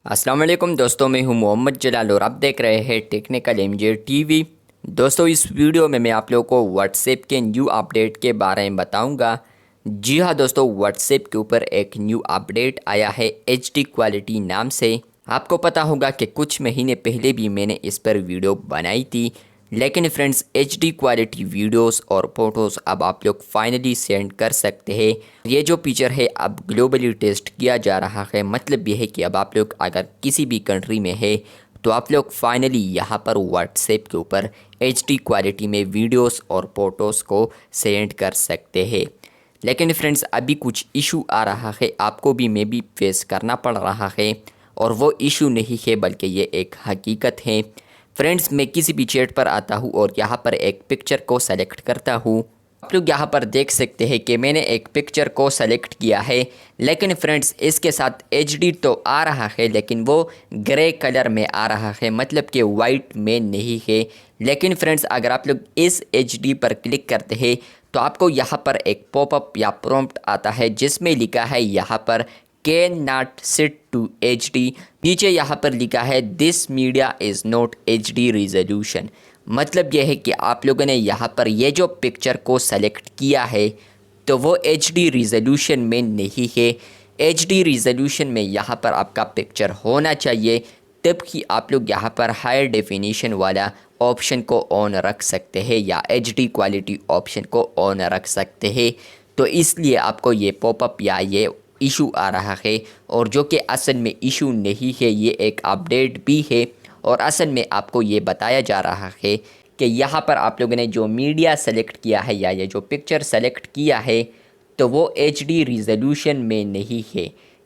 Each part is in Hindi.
अस्सलाम वालेकुम दोस्तों, मैं हूं मोहम्मद जलाल और आप देख रहे हैं टेक्निकल एमजे टीवी। दोस्तों, इस वीडियो में मैं आप लोगों को व्हाट्सएप के न्यू अपडेट के बारे में बताऊंगा। जी हाँ दोस्तों, व्हाट्सएप के ऊपर एक न्यू अपडेट आया है HD क्वालिटी नाम से। आपको पता होगा कि कुछ महीने पहले भी मैंने इस पर वीडियो बनाई थी, लेकिन फ्रेंड्स HD क्वालिटी वीडियोस और फोटोज़ अब आप लोग फाइनली सेंड कर सकते हैं। ये जो फीचर है अब ग्लोबली टेस्ट किया जा रहा है। मतलब ये है कि अब आप लोग अगर किसी भी कंट्री में है तो आप लोग फाइनली यहाँ पर व्हाट्सएप के ऊपर HD क्वालिटी में वीडियोस और फोटोज़ को सेंड कर सकते हैं। लेकिन फ्रेंड्स अभी कुछ इशू आ रहा है, आपको भी मैं भी फेस करना पड़ रहा है, और वो इशू नहीं है बल्कि ये एक हकीकत है। फ्रेंड्स, मैं किसी भी चैट पर आता हूँ और यहाँ पर एक पिक्चर को सेलेक्ट करता हूँ। आप लोग यहाँ पर देख सकते हैं कि मैंने एक पिक्चर को सेलेक्ट किया है, लेकिन फ्रेंड्स इसके साथ HD तो आ रहा है लेकिन वो ग्रे कलर में आ रहा है, मतलब कि वाइट में नहीं है। लेकिन फ्रेंड्स अगर आप लोग इस HD पर क्लिक करते हैं तो आपको यहाँ पर एक पॉपअप या प्रॉम्प्ट आता है जिसमें लिखा है यहाँ पर can not set to HD। नीचे यहाँ पर लिखा है this media is not HD resolution. मतलब यह है कि आप लोगों ने यहाँ पर ये जो पिक्चर को सेलेक्ट किया है तो वो HD रिजोल्यूशन में नहीं है। HD रिजोल्यूशन में यहाँ पर आपका पिक्चर होना चाहिए, तब कि आप लोग यहाँ पर हायर डेफिनेशन वाला ऑप्शन को ऑन रख सकते हैं या HD क्वालिटी ऑप्शन को ऑन रख सकते हैं। तो इसलिए आपको ये पॉपअप या ये इशू आ रहा है, और जो कि असल में इशू नहीं है, ये एक अपडेट भी है। और असल में आपको ये बताया जा रहा है कि यहाँ पर आप लोगों ने जो मीडिया सेलेक्ट किया है या ये जो पिक्चर सेलेक्ट किया है तो वो HD रिजोल्यूशन में नहीं है।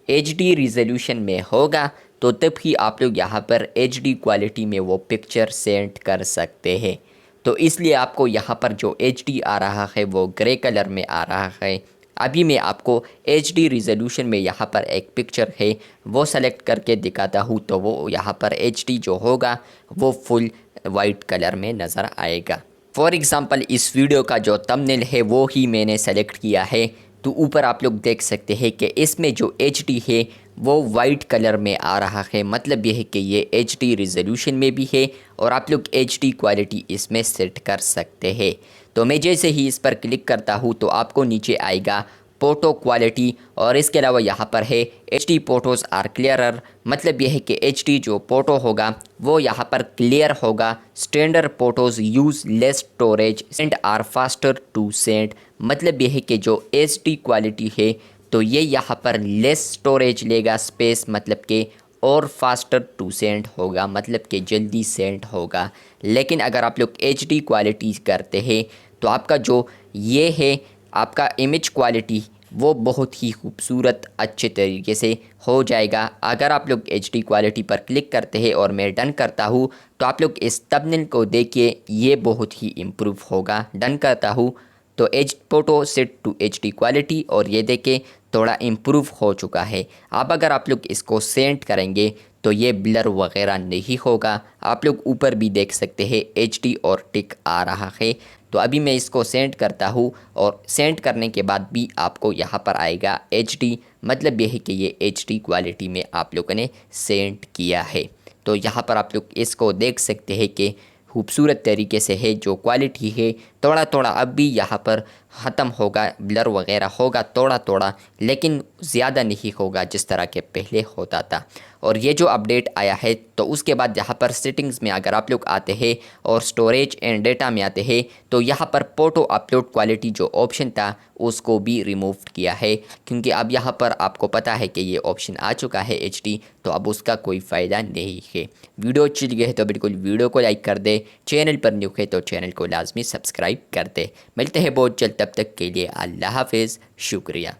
HD रिजोल्यूशन में होगा तो तब ही आप लोग यहाँ पर HD क्वालिटी में वो पिक्चर सेंड कर सकते हैं। तो इसलिए आपको यहाँ पर जो HD आ रहा है वो ग्रे कलर में आ रहा है। अभी मैं आपको HD रिजोल्यूशन में यहाँ पर एक पिक्चर है वो सेलेक्ट करके दिखाता हूँ, तो वो यहाँ पर HD जो होगा वो फुल वाइट कलर में नज़र आएगा। फॉर एग्ज़ाम्पल इस वीडियो का जो थंबनेल है वो ही मैंने सेलेक्ट किया है, तो ऊपर आप लोग देख सकते हैं कि इसमें जो HD है वो वाइट कलर में आ रहा है। मतलब ये है कि ये HD रिजोल्यूशन में भी है और आप लोग HD क्वालिटी इसमें सेट कर सकते हैं। तो मैं जैसे ही इस पर क्लिक करता हूँ तो आपको नीचे आएगा फ़ोटो क्वालिटी, और इसके अलावा यहाँ पर है HD फ़ोटोज़ आर क्लियरर। मतलब यह है कि HD जो फ़ोटो होगा वो यहाँ पर क्लियर होगा। Standard photos use less storage and are faster to send. मतलब यह है कि जो HD क्वालिटी है तो ये यहाँ पर लेस स्टोरेज लेगा स्पेस, मतलब कि और फास्टर टू सेंड होगा, मतलब कि जल्दी सेंड होगा। लेकिन अगर आप लोग HD क्वालिटी करते हैं तो आपका जो ये है आपका इमेज क्वालिटी वो बहुत ही खूबसूरत अच्छे तरीके से हो जाएगा। अगर आप लोग HD क्वालिटी पर क्लिक करते हैं और मैं डन करता हूँ तो आप लोग इस थंबनेल को देखिए, ये बहुत ही इम्प्रूव होगा। डन करता हूँ तो photo set to HD quality, और ये देखें थोड़ा इम्प्रूव हो चुका है। अब अगर आप लोग इसको सेंड करेंगे तो ये ब्लर वगैरह नहीं होगा। आप लोग ऊपर भी देख सकते हैं HD और टिक आ रहा है। तो अभी मैं इसको सेंड करता हूँ और सेंड करने के बाद भी आपको यहाँ पर आएगा HD। मतलब ये है कि ये HD क्वालिटी में आप लोगों ने सेंड किया है। तो यहाँ पर आप लोग इसको देख सकते हैं कि खूबसूरत तरीके से है जो क्वालिटी है। थोड़ा थोड़ा अब भी यहाँ पर ख़त्म होगा, ब्लर वगैरह होगा थोड़ा थोड़ा, लेकिन ज़्यादा नहीं होगा जिस तरह के पहले होता था। और ये जो अपडेट आया है तो उसके बाद यहाँ पर सेटिंग्स में अगर आप लोग आते हैं और स्टोरेज एंड डेटा में आते हैं तो यहाँ पर फ़ोटो अपलोड क्वालिटी जो ऑप्शन था उसको भी रिमूव किया है, क्योंकि अब यहाँ पर आपको पता है कि ये ऑप्शन आ चुका है HD, तो अब उसका कोई फ़ायदा नहीं है। वीडियो अच्छी लगी है तो बिल्कुल वीडियो को लाइक कर दे, चैनल पर न्यू है तो चैनल को लाजमी सब्सक्राइब कर दे। मिलते हैं बहुत जल्द, तब तक के लिए अल्लाह हाफिज़, शुक्रिया।